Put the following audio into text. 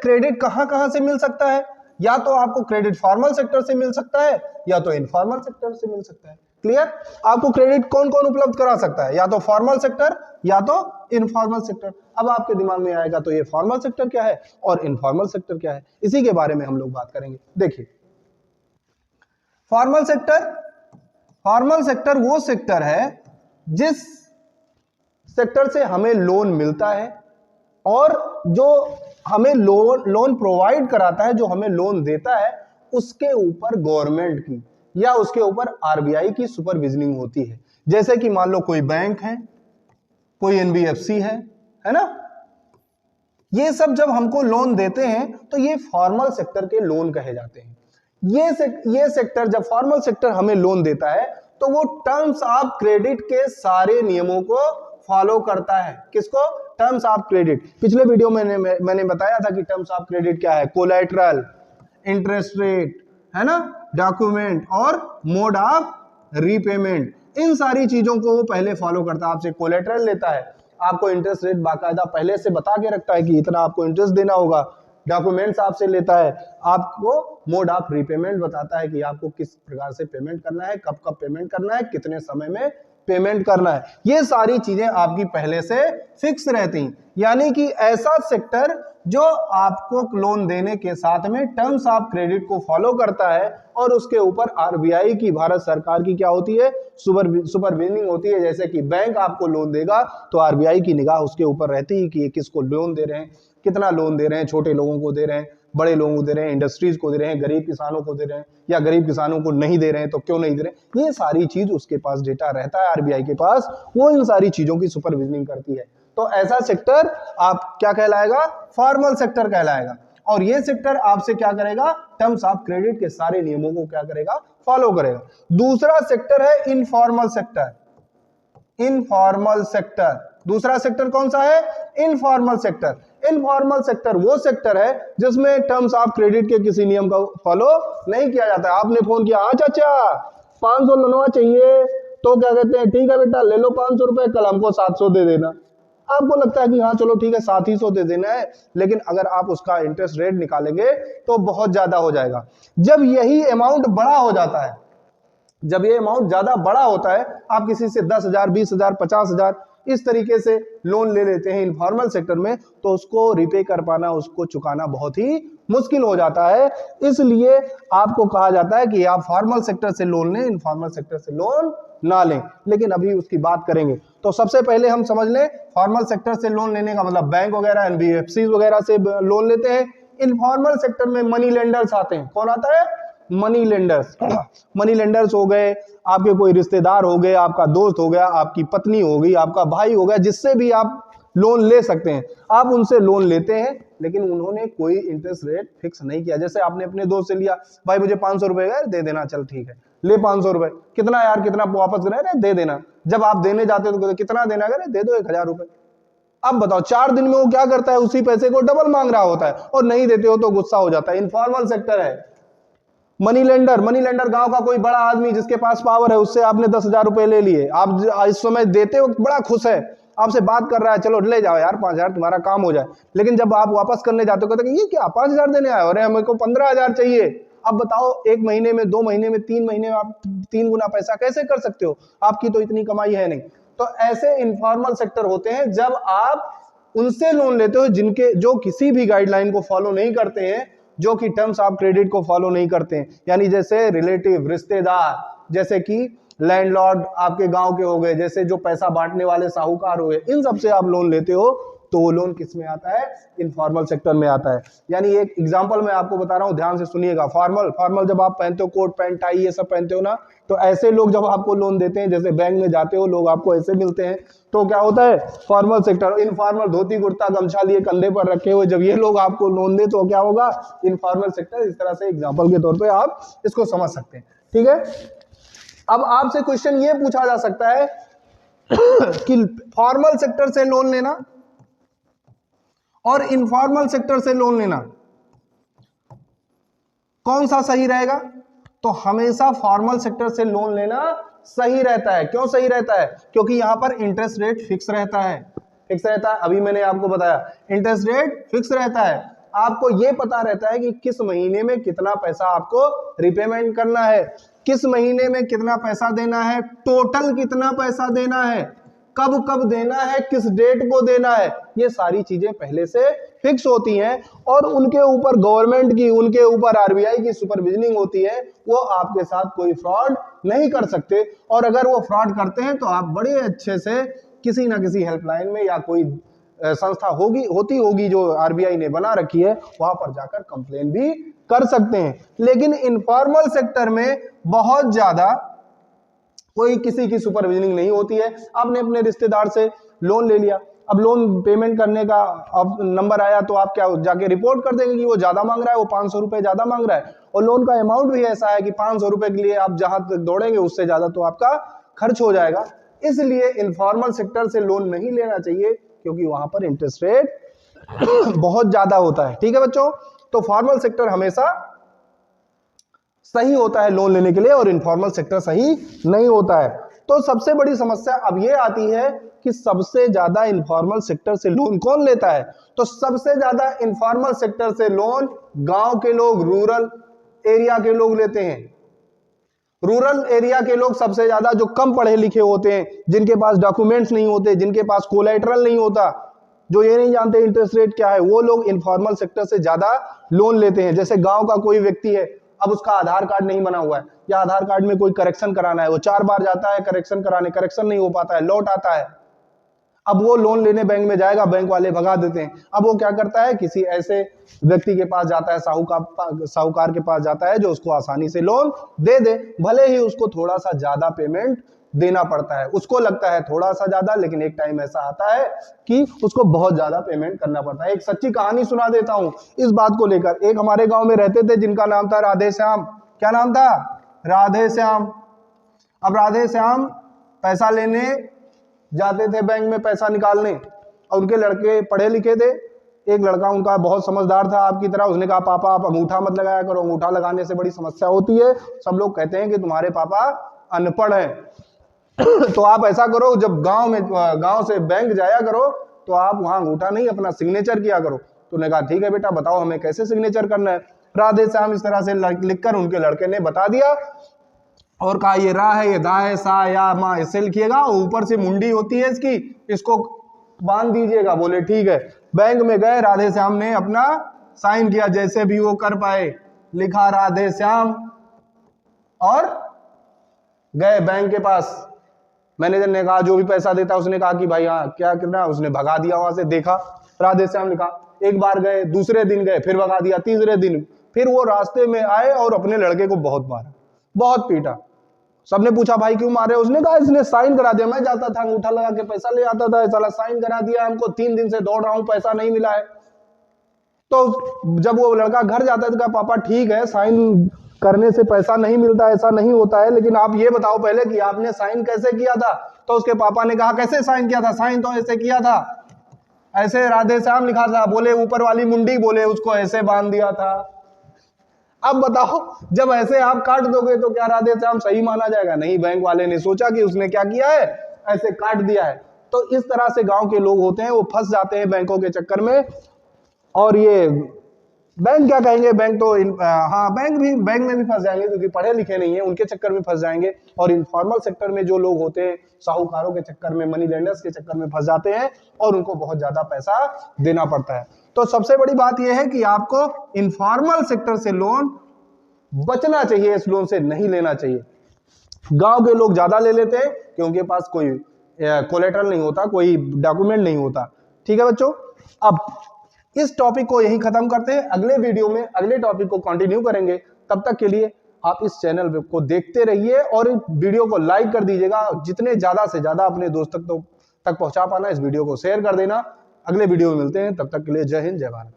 Credit कहां कहां से मिल सकता है? या तो आपको क्रेडिट फॉर्मल सेक्टर से मिल सकता है या तो इनफॉर्मल सेक्टर से मिल सकता है। क्लियर? आपको क्रेडिट कौन कौन उपलब्ध करा सकता है? या तो फॉर्मल सेक्टर या तो इनफॉर्मल सेक्टर। अब आपके दिमाग में आएगा तो ये फॉर्मल सेक्टर क्या है और इनफॉर्मल सेक्टर क्या है, इसी के बारे में हम लोग बात करेंगे। देखिए, फॉर्मल सेक्टर वो सेक्टर है जिस सेक्टर से हमें लोन मिलता है और जो हमें लोन प्रोवाइड कराता है, जो हमें लोन देता है, उसके ऊपर गवर्नमेंट की या उसके ऊपर आरबीआई की सुपरविजनिंग होती है। जैसे कि मान लो कोई बैंक है, कोई एनबीएफसी है ना, ये सब जब हमको लोन देते हैं तो ये फॉर्मल सेक्टर के लोन कहे जाते हैं। ये सेक्टर, जब फॉर्मल सेक्टर हमें लोन देता है तो वो टर्म्स ऑफ क्रेडिट के सारे नियमों को फॉलो करता है। किसको? Terms of credit. पिछले वीडियो में मैंने बताया था कि टर्म्स ऑफ क्रेडिट क्या है, कोलैटरल, इंटरेस्ट रेट, है ना, डॉक्यूमेंट और मोड ऑफ रीपेमेंट। इन सारी चीजों को वो पहले फॉलो करता है। आपसे कोलैटरल लेता है, आपको इंटरेस्ट रेट बाकायदा पहले से बता के रखता है कि इतना आपको इंटरेस्ट देना होगा। डॉक्यूमेंट्स आपसे लेता है, आपको मोड ऑफ रीपेमेंट बताता है कि आपको किस प्रकार से पेमेंट करना है, कब कब पेमेंट करना है, कितने समय में पेमेंट करना है। ये सारी चीजें आपकी पहले से फिक्स रहती हैं। यानी कि ऐसा सेक्टर जो आपको लोन देने के साथ में टर्म्स ऑफ क्रेडिट को फॉलो करता है और उसके ऊपर आरबीआई की, भारत सरकार की क्या होती है, सुपरविजनिंग होती है। जैसे कि बैंक आपको लोन देगा तो आरबीआई की निगाह उसके ऊपर रहती है कि ये किसको लोन दे रहे हैं, कितना लोन दे रहे हैं, छोटे लोगों को दे रहे हैं, बड़े लोगों को दे रहे हैं, इंडस्ट्रीज को दे रहे हैं, गरीब किसानों को दे रहे हैं, या गरीब किसानों को नहीं दे रहे हैं तो क्यों नहीं दे रहे हैं। ये सारी चीज उसके पास डेटा रहता है आरबीआई के पास, वो इन सारी चीजों की सुपरविजनिंग करती है। तो ऐसा सेक्टर आप क्या कहलाएगा? फॉर्मल सेक्टर कहलाएगा। और ये सेक्टर आपसे क्या करेगा? टर्म्स ऑफ क्रेडिट के सारे नियमों को क्या करेगा? फॉलो करेगा। दूसरा सेक्टर है इनफॉर्मल सेक्टर। इनफॉर्मल सेक्टर, दूसरा सेक्टर कौन सा है? Informal sector. इनफॉर्मल सेक्टर वो सेक्टर है जिसमें टर्म्स ऑफ क्रेडिट के किसी नियम का फॉलो नहीं किया जाता है। आपने फोन किया, हाँ चाचा 500 मनवा चाहिए, तो क्या कहते हैं, ठीक है बेटा ले लो 500 रुपए, कल हमको 700 दे देना। आपको लगता है कि हाँ चलो ठीक है 700 दे देना है, लेकिन अगर आप उसका इंटरेस्ट रेट निकालेंगे तो बहुत ज्यादा हो जाएगा। जब यही अमाउंट बड़ा हो जाता है, जब ये अमाउंट ज्यादा बड़ा होता है, आप किसी से 10,000, 20,000, 50,000 इस तरीके से लोन ले लेते हैं इनफॉर्मल सेक्टर में, तो उसको रिपे कर पाना, उसको चुकाना बहुत ही मुश्किल हो जाता है। इसलिए आपको कहा जाता है कि आप फॉर्मल सेक्टर से लोन लें, इनफॉर्मल सेक्टर से लोन ना लें। लेकिन अभी उसकी बात करेंगे। तो सबसे पहले हम समझ लें, फॉर्मल सेक्टर से लोन लेने का मतलब बैंक वगैरह, एनबीएफसी वगैरह से लोन लेते हैं। इनफॉर्मल सेक्टर में मनी लेंडर्स आते हैं। कौन आता है? Money lenders. मनी लेंडर्स हो गए आपके कोई रिश्तेदार हो गए, आपका दोस्त हो गया, आपकी पत्नी हो गई, आपका भाई हो गया, जिससे भी आप लोन ले सकते हैं। आप उनसे लोन लेते हैं, लेकिन उन्होंने कोई इंटरेस्ट रेट फिक्स नहीं किया। जैसे आपने अपने दोस्त से लिया, भाई मुझे 500 रुपए दे देना, चल ठीक है ले 500 रुपए, कितना यार, कितना वापस करे, दे देना। जब आप देने जाते हो तो कितना देना, करे दे दो 1,000 रुपए। अब बताओ 4 दिन में वो क्या करता है? उसी पैसे को डबल मांग रहा होता है, और नहीं देते हो तो गुस्सा हो जाता है। इनफॉर्मल सेक्टर है। मनी लेंडर गांव का कोई बड़ा आदमी जिसके पास पावर है, उससे आपने 10,000 रुपए ले लिए, आप इस समय देते वक्त बड़ा खुश है, आपसे बात कर रहा है, चलो ले जाओ यार 5,000 तुम्हारा काम हो जाए। लेकिन जब आप वापस करने जाते हो, कहते हैं ये क्या 5,000 देने आए हो, अरे हमको 15,000 चाहिए। अब बताओ 1 महीने में, 2 महीने में, 3 महीने में आप 3 गुना पैसा कैसे कर सकते हो? आपकी तो इतनी कमाई है नहीं। तो ऐसे इनफॉर्मल सेक्टर होते हैं जब आप उनसे लोन लेते हो जो किसी भी गाइडलाइन को फॉलो नहीं करते हैं, जो कि टर्म्स ऑफ क्रेडिट को फॉलो नहीं करते हैं। यानी जैसे रिलेटिव, रिश्तेदार, जैसे कि लैंडलॉर्ड आपके गांव के हो गए, जैसे जो पैसा बांटने वाले साहूकार हो गए, इन सबसे आप लोन लेते हो तो वो लोन किस में आता है? इनफॉर्मल सेक्टर में आता है। यानी एक एग्जांपल मैं आपको बता रहा हूं, ध्यान से सुनिएगा। फॉर्मल जब आप पहनते हो, कोट पैंट टाई ये सब पहनते हो ना, तो ऐसे लोग जब आपको लोन देते हैं, जैसे बैंक में जाते हो, लोग आपको ऐसे मिलते हैं, तो क्या होता है? Formal sector. Informal dhoti kurta गमछा लिए कंधे पर रखे हुए जब ये लोग आपको लोन दे तो क्या होगा? Informal sector. इस तरह से एग्जाम्पल के तौर पर आप इसको समझ सकते हैं। ठीक है, अब आपसे क्वेश्चन ये पूछा जा सकता है कि फॉर्मल सेक्टर से लोन लेना और इनफॉर्मल सेक्टर से लोन लेना कौन सा सही रहेगा? तो हमेशा फॉर्मल सेक्टर से लोन लेना सही रहता है। क्यों सही रहता है? क्योंकि यहां पर इंटरेस्ट रेट फिक्स रहता है। फिक्स रहता है, अभी मैंने आपको बताया इंटरेस्ट रेट फिक्स रहता है। आपको ये पता रहता है कि किस महीने में कितना पैसा आपको रिपेमेंट करना है, किस महीने में कितना पैसा देना है, टोटल कितना पैसा देना है, कब कब देना है, किस डेट को देना है, ये सारी चीजें पहले से फिक्स होती हैं और उनके ऊपर गवर्नमेंट की, उनके ऊपर आरबीआई की सुपरविजनिंग होती है। वो आपके साथ कोई फ्रॉड नहीं कर सकते, और अगर वो फ्रॉड करते हैं तो आप बड़े अच्छे से किसी ना किसी हेल्पलाइन में या कोई संस्था होती होगी जो आरबीआई ने बना रखी है, वहां पर जाकर कंप्लेन भी कर सकते हैं। लेकिन इनफॉर्मल सेक्टर में बहुत ज्यादा कोई किसी की सुपरविजनिंग नहीं होती है। आपने अपने रिश्तेदार से लोन ले लिया, अब लोन पेमेंट करने का अब नंबर आया तो आप क्या जाके रिपोर्ट कर देंगे कि वो ज्यादा मांग रहा है, वो 500 रुपए ज्यादा मांग रहा है, और लोन का अमाउंट भी ऐसा है कि 500 रुपए के लिए आप जहां तक दौड़ेंगे उससे ज्यादा तो आपका खर्च हो जाएगा। इसलिए इनफॉर्मल सेक्टर से लोन नहीं लेना चाहिए, क्योंकि वहां पर इंटरेस्ट रेट बहुत ज्यादा होता है। ठीक है बच्चों, तो फॉर्मल सेक्टर हमेशा सही होता है लोन लेने के लिए और इनफॉर्मल सेक्टर सही नहीं होता है। तो सबसे बड़ी समस्या अब ये आती है कि सबसे ज्यादा इनफॉर्मल सेक्टर से लोन कौन लेता है? तो सबसे ज्यादा इनफॉर्मल सेक्टर से लोन गांव के लोग, रूरल एरिया के लोग लेते हैं। रूरल एरिया के लोग सबसे ज्यादा, जो कम पढ़े लिखे होते हैं, जिनके पास डॉक्यूमेंट्स नहीं होते, जिनके पास कोलैटरल नहीं होता, जो ये नहीं जानते इंटरेस्ट रेट क्या है, वो लोग इनफॉर्मल सेक्टर से ज्यादा लोन लेते हैं। जैसे गांव का कोई व्यक्ति है, अब उसका आधार कार्ड नहीं बना हुआ है या आधार कार्ड में कोई करेक्शन कराना है, वो 4 बार जाता है करेक्शन कराने, करेक्शन नहीं हो पाता है, लौट आता है। अब वो लोन लेने बैंक में जाएगा, बैंक वाले भगा देते हैं। अब वो क्या करता है, किसी ऐसे व्यक्ति के पास जाता है, साहूकार के पास जाता है जो उसको आसानी से लोन दे दे, भले ही उसको थोड़ा सा ज्यादा पेमेंट देना पड़ता है। उसको लगता है थोड़ा सा ज्यादा, लेकिन एक टाइम ऐसा आता है कि उसको बहुत ज्यादा पेमेंट करना पड़ता है। एक सच्ची कहानी सुना देता हूं इस बात को लेकर। एक हमारे गांव में रहते थे जिनका नाम था राधे श्याम। क्या नाम था? राधे श्याम। अब राधे श्याम पैसा लेने जाते थे बैंक में, पैसा निकालने, और उनके लड़के पढ़े लिखे थे। एक लड़का उनका बहुत समझदार था आपकी तरह। उसने कहा, पापा आप अंगूठा मत लगाया करो, अंगूठा लगाने से बड़ी समस्या होती है, सब लोग कहते हैं कि तुम्हारे पापा अनपढ़ हैं। तो आप ऐसा करो, जब गांव से बैंक जाया करो तो आप वहां अंगूठा नहीं, अपना सिग्नेचर किया करो। तो उन्होंने कहा, ठीक है बेटा, बताओ हमें कैसे सिग्नेचर करना है। राधे श्याम इस तरह से लिखकर उनके लड़के ने बता दिया और कहा, ये रा है, ये दा है, सा या मा, इससे लिखिएगा, ऊपर से मुंडी होती है इसकी, इसको बांध दीजिएगा। बोले ठीक है। बैंक में गए, राधे श्याम ने अपना साइन किया जैसे भी वो कर पाए, लिखा राधे श्याम, और गए बैंक के पास। मैनेजर ने कहा, जो भी पैसा देता, उसने कहा कि भाई हाँ क्या करना, उसने भगा दिया वहां से। देखा राधे श्याम लिखा। एक बार गए, दूसरे दिन गए, फिर भगा दिया, तीसरे दिन फिर वो रास्ते में आए और अपने लड़के को बहुत मारा, बहुत पीटा। सबने पूछा, भाई क्यों मारे? उसने कहा, इसने साइन करा दिया, मैं जाता था अंगूठा लगा के पैसा ले आता था, साला साइन करा दिया हमको, 3 दिन से दौड़ रहा हूं, पैसा नहीं मिला है। तो जब वो लड़का घर जाता है तो कहा, पापा ठीक है, साइन करने से पैसा नहीं मिलता, ऐसा नहीं होता है, लेकिन आप ये बताओ पहले कि आपने साइन कैसे किया था। तो उसके पापा ने कहा, कैसे साइन किया था? साइन तो ऐसे किया था, ऐसे राधे श्याम लिखा था। बोले ऊपर वाली मुंडी, बोले उसको ऐसे बांध दिया था। अब बताओ, जब ऐसे आप काट दोगे तो क्या राधे श्याम सही माना जाएगा? नहीं, बैंक वाले ने सोचा कि उसने क्या किया है, ऐसे काट दिया है। तो इस तरह से गांव के लोग होते हैं, वो फंस जाते हैं बैंकों के चक्कर में। और ये बैंक क्या कहेंगे, बैंक तो बैंक में भी फंस जाएंगे, क्योंकि पढ़े लिखे नहीं है, उनके चक्कर में फंस जाएंगे। और इनफॉर्मल सेक्टर में जो लोग होते हैं, साहूकारों के चक्कर में, मनी लेंडर्स के चक्कर में फंस जाते हैं और उनको बहुत ज्यादा पैसा देना पड़ता है। तो सबसे बड़ी बात यह है कि आपको इनफॉर्मल सेक्टर से लोन बचना चाहिए, इस लोन से नहीं लेना चाहिए। गांव के लोग ज्यादा ले लेते हैं कि उनके पास कोई कोलेटरल नहीं होता, कोई डॉक्यूमेंट नहीं होता। ठीक है बच्चों, अब इस टॉपिक को यही खत्म करते हैं। अगले वीडियो में अगले टॉपिक को कंटिन्यू करेंगे। तब तक के लिए आप इस चैनल को देखते रहिए और इस वीडियो को लाइक कर दीजिएगा। जितने ज्यादा से ज्यादा अपने दोस्तों तक पहुंचा पाना, इस वीडियो को शेयर कर देना। अगले वीडियो में मिलते हैं, तब तक के लिए जय हिंद, जय भारत।